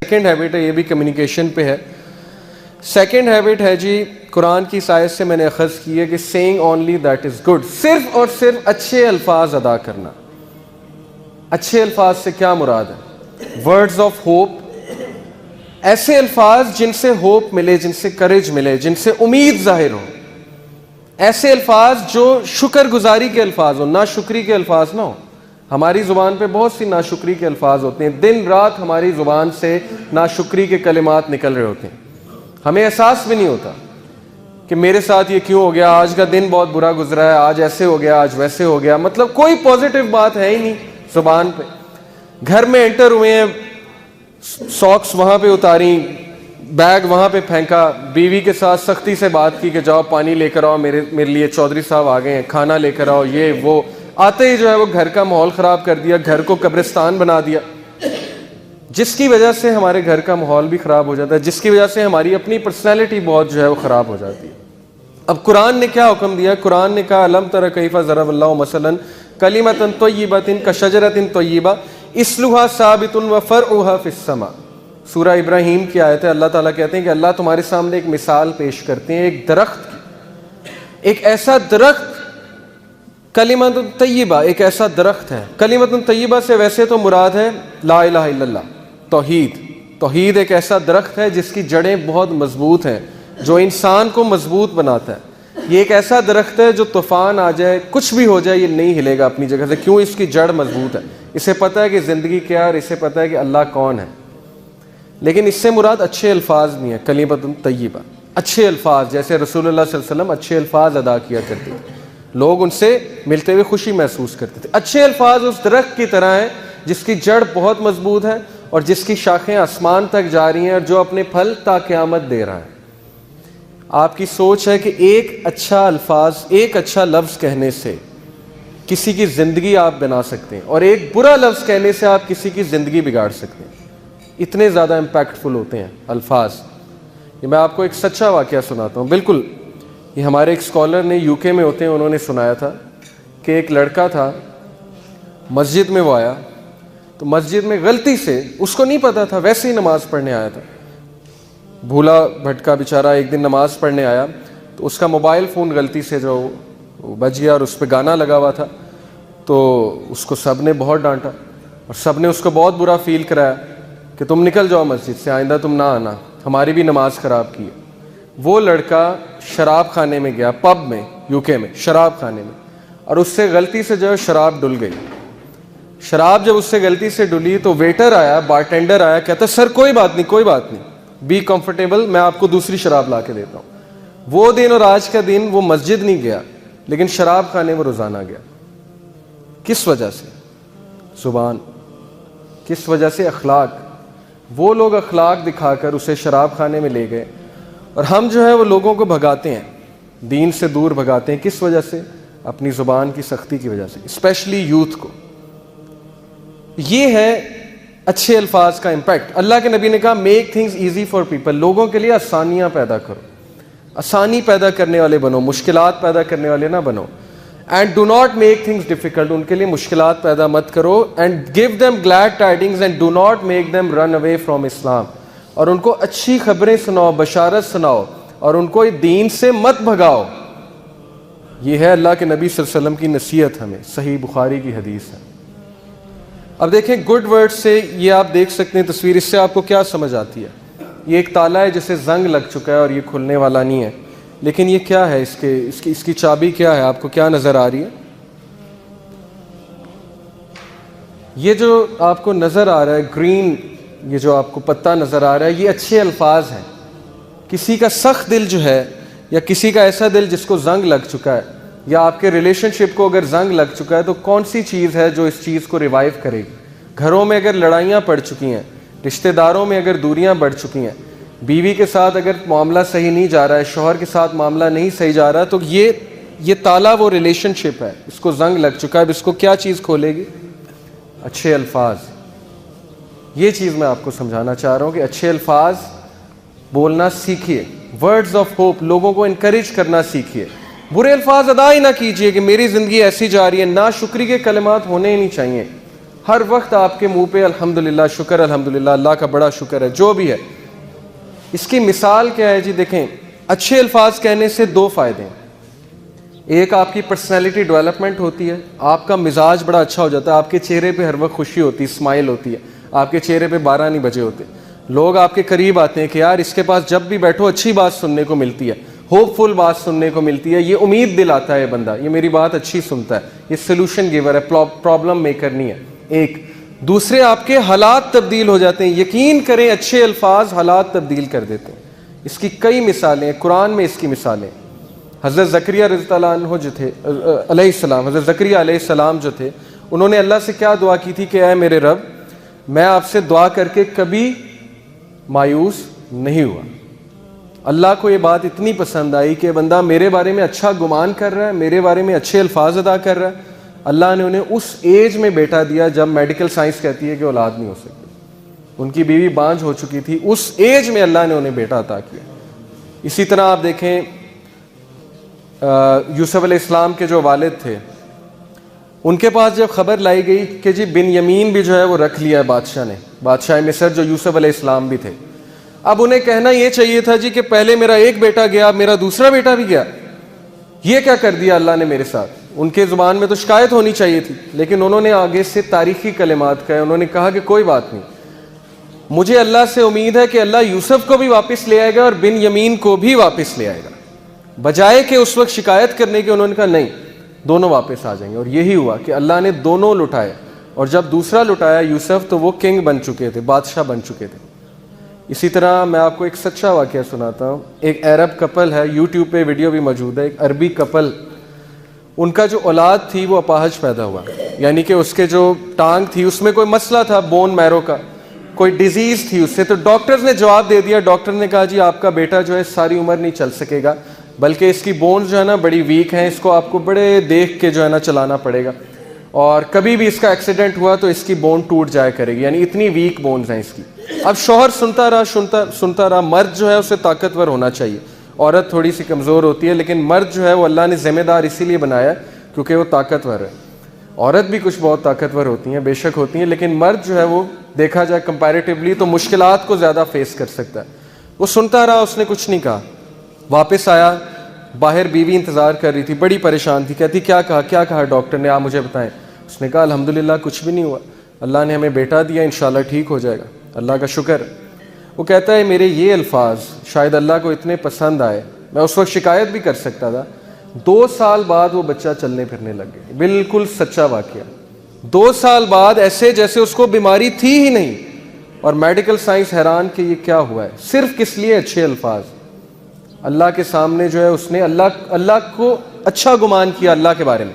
Second habit ہے، یہ بھی کمیونیکیشن پہ ہے. سیکنڈ ہیبٹ ہے جی، قرآن کی آیت سے میں نے اخذ کی ہے کہ سینگ اونلی دیٹ از گڈ، صرف اور صرف اچھے الفاظ ادا کرنا. اچھے الفاظ سے کیا مراد ہے؟ ورڈز آف ہوپ، ایسے الفاظ جن سے ہوپ ملے، جن سے کریج ملے، جن سے امید ظاہر ہو. ایسے الفاظ جو شکر گزاری کے الفاظ ہوں، ناشکری کے الفاظ نہ ہوں. ہماری زبان پہ بہت سی ناشکری کے الفاظ ہوتے ہیں، دن رات ہماری زبان سے ناشکری کے کلمات نکل رہے ہوتے ہیں، ہمیں احساس بھی نہیں ہوتا کہ میرے ساتھ یہ کیوں ہو گیا، آج کا دن بہت برا گزرا ہے، آج ایسے ہو گیا، آج ویسے ہو گیا. مطلب کوئی پازیٹیو بات ہے ہی نہیں زبان پہ. گھر میں انٹر ہوئے ہیں، ساکس وہاں پہ اتاری، بیگ وہاں پہ پھینکا، بیوی کے ساتھ سختی سے بات کی کہ جاؤ پانی لے کر آؤ، میرے لیے چودھری صاحب آ گئے ہیں، کھانا لے کر آؤ، یہ وہ. آتے ہی جو ہے وہ گھر کا ماحول خراب کر دیا، گھر کو قبرستان بنا دیا، جس کی وجہ سے ہمارے گھر کا ماحول بھی خراب ہو جاتا ہے، جس کی وجہ سے ہماری اپنی پرسنالٹی بہت جو ہے وہ خراب ہو جاتی ہے. اب قرآن نے کیا حکم دیا؟ قرآن نے کہا الم تر کیف ضرب اللہ مثلا کلمۃ طیبۃ کشجرۃ طیبہ اصلها ثابت وفرعها فی السماء. سورہ ابراہیم کی آیت ہے. اللہ تعالیٰ کہتے ہیں کہ اللہ تمہارے سامنے ایک مثال پیش کرتے ہیں ایک درخت کی، ایک ایسا درخت، کلمۃ طیبہ، ایک ایسا درخت ہے. کلمۃ طیبہ سے ویسے تو مراد ہے لا الہ الا اللہ، توحید. توحید ایک ایسا درخت ہے جس کی جڑیں بہت مضبوط ہیں، جو انسان کو مضبوط بناتا ہے. یہ ایک ایسا درخت ہے جو طوفان آ جائے، کچھ بھی ہو جائے، یہ نہیں ہلے گا اپنی جگہ سے. کیوں؟ اس کی جڑ مضبوط ہے، اسے پتہ ہے کہ زندگی کیا ہے اور اسے پتہ ہے کہ اللہ کون ہے. لیکن اس سے مراد اچھے الفاظ نہیں ہے. کلمۃ طیبہ، اچھے الفاظ، جیسے رسول اللہ صلی اللہ علیہ وسلم اچھے الفاظ ادا کیا کرتے تھے، لوگ ان سے ملتے ہوئے خوشی محسوس کرتے تھے. اچھے الفاظ اس درخت کی طرح ہیں جس کی جڑ بہت مضبوط ہے اور جس کی شاخیں آسمان تک جا رہی ہیں اور جو اپنے پھل تا قیامت دے رہا ہے. آپ کی سوچ ہے کہ ایک اچھا الفاظ، ایک اچھا لفظ کہنے سے کسی کی زندگی آپ بنا سکتے ہیں، اور ایک برا لفظ کہنے سے آپ کسی کی زندگی بگاڑ سکتے ہیں. اتنے زیادہ امپیکٹفل ہوتے ہیں الفاظ. یہ میں آپ کو ایک سچا واقعہ سناتا ہوں. بالکل یہ ہمارے ایک اسکالر نے یو کے میں ہوتے ہیں، انہوں نے سنایا تھا کہ ایک لڑکا تھا، مسجد میں وہ آیا تو مسجد میں غلطی سے، اس کو نہیں پتا تھا، ویسے ہی نماز پڑھنے آیا تھا، بھولا بھٹکا بیچارہ. ایک دن نماز پڑھنے آیا تو اس کا موبائل فون غلطی سے جو بج گیا اور اس پہ گانا لگا ہوا تھا. تو اس کو سب نے بہت ڈانٹا اور سب نے اس کو بہت برا فیل کرایا کہ تم نکل جاؤ مسجد سے، آئندہ تم نہ آنا، ہماری بھی نماز خراب کی ہے. وہ لڑکا شراب خانے میں گیا، پب میں، یو کے میں شراب خانے میں، اور اس سے غلطی سے جو ہے شراب ڈل گئی. شراب جب اس سے غلطی سے ڈلی تو ویٹر آیا، بارٹینڈر آیا، کہتا سر کوئی بات نہیں، کوئی بات نہیں، بی کمفرٹیبل، میں آپ کو دوسری شراب لا کے دیتا ہوں. وہ دن اور آج کا دن وہ مسجد نہیں گیا لیکن شراب خانے میں روزانہ گیا. کس وجہ سے؟ زبان. کس وجہ سے؟ اخلاق. وہ لوگ اخلاق دکھا کر اسے شراب خانے میں لے گئے، اور ہم جو ہے وہ لوگوں کو بھگاتے ہیں، دین سے دور بھگاتے ہیں. کس وجہ سے؟ اپنی زبان کی سختی کی وجہ سے، اسپیشلی یوتھ کو. یہ ہے اچھے الفاظ کا امپیکٹ. اللہ کے نبی نے کہا make things easy for people, لوگوں کے لیے آسانیاں پیدا کرو، آسانی پیدا کرنے والے بنو، مشکلات پیدا کرنے والے نہ بنو. And do not make things difficult, ان کے لیے مشکلات پیدا مت کرو. And give them glad tidings and do not make them run away from Islam, اور ان کو اچھی خبریں سناؤ، بشارت سناؤ، اور ان کو دین سے مت بھگاؤ. یہ ہے اللہ کے نبی صلی اللہ علیہ وسلم کی نصیحت ہمیں، صحیح بخاری کی حدیث ہے. اب دیکھیں گڈ ورڈ سے، یہ آپ دیکھ سکتے ہیں تصویر، اس سے آپ کو کیا سمجھ آتی ہے؟ یہ ایک تالا ہے جسے زنگ لگ چکا ہے اور یہ کھلنے والا نہیں ہے، لیکن یہ کیا ہے؟ اس کی چابی کیا ہے؟ آپ کو کیا نظر آ رہی ہے؟ یہ جو آپ کو نظر آ رہا ہے گرین، یہ جو آپ کو پتہ نظر آ رہا ہے، یہ اچھے الفاظ ہیں. کسی کا سخت دل جو ہے، یا کسی کا ایسا دل جس کو زنگ لگ چکا ہے، یا آپ کے ریلیشن شپ کو اگر زنگ لگ چکا ہے، تو کون سی چیز ہے جو اس چیز کو ریوائیو کرے گی؟ گھروں میں اگر لڑائیاں پڑ چکی ہیں، رشتہ داروں میں اگر دوریاں بڑھ چکی ہیں، بیوی کے ساتھ اگر معاملہ صحیح نہیں جا رہا ہے، شوہر کے ساتھ معاملہ نہیں صحیح جا رہا، تو یہ تالا وہ ریلیشن شپ ہے، اس کو زنگ لگ چکا ہے. اب اس کو کیا چیز کھولے گی؟ اچھے الفاظ. یہ چیز میں آپ کو سمجھانا چاہ رہا ہوں کہ اچھے الفاظ بولنا سیکھیے، ورڈز آف ہوپ، لوگوں کو انکریج کرنا سیکھیے. برے الفاظ ادا ہی نہ کیجیے کہ میری زندگی ایسی جا رہی ہے. نا شکری کے کلمات ہونے ہی نہیں چاہیے. ہر وقت آپ کے منہ پہ الحمدللہ شکر الحمدللہ اللہ کا بڑا شکر ہے جو بھی ہے. اس کی مثال کیا ہے جی؟ دیکھیں اچھے الفاظ کہنے سے دو فائدے ہیں. ایک آپ کی پرسنالٹی ڈیولپمنٹ ہوتی ہے, آپ کا مزاج بڑا اچھا ہو جاتا ہے, آپ کے چہرے پہ ہر وقت خوشی ہوتی ہے, اسمائل ہوتی ہے, آپ کے چہرے پہ 12 نہیں بجے ہوتے. لوگ آپ کے قریب آتے ہیں کہ یار اس کے پاس جب بھی بیٹھو اچھی بات سننے کو ملتی ہے, ہوپ فل بات سننے کو ملتی ہے, یہ امید دلاتا ہے یہ بندہ, یہ میری بات اچھی سنتا ہے, یہ سلوشن گیور ہے, پرابلم میکر نہیں ہے. ایک دوسرے آپ کے حالات تبدیل ہو جاتے ہیں. یقین کریں اچھے الفاظ حالات تبدیل کر دیتے ہیں. اس کی کئی مثالیں ہیں, قرآن میں اس کی مثالیں. حضرت زکریا رضی اللہ عنہ جو تھے علیہ السلام, حضرت زکریا علیہ السلام جو تھے, انہوں نے اللہ سے کیا دعا کی تھی کہ اے میرے رب میں آپ سے دعا کر کے کبھی مایوس نہیں ہوا. اللہ کو یہ بات اتنی پسند آئی کہ بندہ میرے بارے میں اچھا گمان کر رہا ہے, میرے بارے میں اچھے الفاظ ادا کر رہا ہے. اللہ نے انہیں اس ایج میں بیٹا دیا جب میڈیکل سائنس کہتی ہے کہ اولاد نہیں ہو سکتی. ان کی بیوی بانجھ ہو چکی تھی, اس ایج میں اللہ نے انہیں بیٹا عطا کیا. اسی طرح آپ دیکھیں یوسف علیہ السلام کے جو والد تھے, ان کے پاس جب خبر لائی گئی کہ جی بن یمین بھی جو ہے وہ رکھ لیا ہے بادشاہ نے, بادشاہ مصر جو یوسف علیہ السلام بھی تھے. اب انہیں کہنا یہ چاہیے تھا جی کہ پہلے میرا ایک بیٹا گیا, میرا دوسرا بیٹا بھی گیا, یہ کیا کر دیا اللہ نے میرے ساتھ. ان کے زبان میں تو شکایت ہونی چاہیے تھی, لیکن انہوں نے آگے سے تاریخی کلمات کہے. انہوں نے کہا کہ کوئی بات نہیں, مجھے اللہ سے امید ہے کہ اللہ یوسف کو بھی واپس لے آئے گا اور بن یمین کو بھی واپس لے آئے گا. بجائے کہ اس وقت شکایت کرنے کے انہوں نے کہا نہیں, دونوں واپس آ جائیں گے. اور یہی ہوا کہ اللہ نے دونوں لٹائے, اور جب دوسرا لٹایا یوسف تو وہ کنگ بن چکے تھے, بادشاہ بن چکے تھے. اسی طرح میں آپ کو ایک سچا واقعہ سناتا ہوں. ایک عرب کپل ہے, یوٹیوب پہ ویڈیو بھی موجود ہے, ایک عربی کپل, ان کا جو اولاد تھی وہ اپاہج پیدا ہوا, یعنی کہ اس کے جو ٹانگ تھی اس میں کوئی مسئلہ تھا, بون میرو کا کوئی ڈیزیز تھی اس سے. تو ڈاکٹرز نے جواب دے دیا, ڈاکٹر نے کہا جی آپ کا بیٹا جو ہے ساری عمر نہیں چل سکے گا, بلکہ اس کی بونز جو ہے نا بڑی ویک ہیں, اس کو آپ کو بڑے دیکھ کے جو ہے نا چلانا پڑے گا, اور کبھی بھی اس کا ایکسیڈنٹ ہوا تو اس کی بون ٹوٹ جایا کرے گی, یعنی اتنی ویک بونز ہیں اس کی. اب شوہر سنتا رہا, مرد جو ہے اسے طاقتور ہونا چاہیے, عورت تھوڑی سی کمزور ہوتی ہے, لیکن مرد جو ہے وہ اللہ نے ذمہ دار اسی لیے بنایا کیونکہ وہ طاقتور ہے. عورت بھی کچھ بہت طاقتور ہوتی ہیں, بے شک ہوتی ہیں, لیکن مرد جو ہے وہ دیکھا جائے کمپیریٹیولی تو مشکلات کو زیادہ فیس کر سکتا ہے. وہ سنتا رہا, اس نے کچھ نہیں کہا. واپس آیا, باہر بیوی انتظار کر رہی تھی, بڑی پریشان تھی, کہتی کیا کہا ڈاکٹر نے, آپ مجھے بتائیں. اس نے کہا الحمدللہ کچھ بھی نہیں ہوا, اللہ نے ہمیں بیٹا دیا, انشاءاللہ ٹھیک ہو جائے گا, اللہ کا شکر. وہ کہتا ہے میرے یہ الفاظ شاید اللہ کو اتنے پسند آئے, میں اس وقت شکایت بھی کر سکتا تھا. 2 سال بعد وہ بچہ چلنے پھرنے لگ گیا. بالکل سچا واقعہ. 2 سال بعد ایسے جیسے اس کو بیماری تھی ہی نہیں, اور میڈیکل سائنس حیران کہ یہ کیا ہوا ہے. صرف کس لیے اچھے الفاظ. اللہ کے سامنے جو ہے اس نے اللہ کو اچھا گمان کیا اللہ کے بارے میں.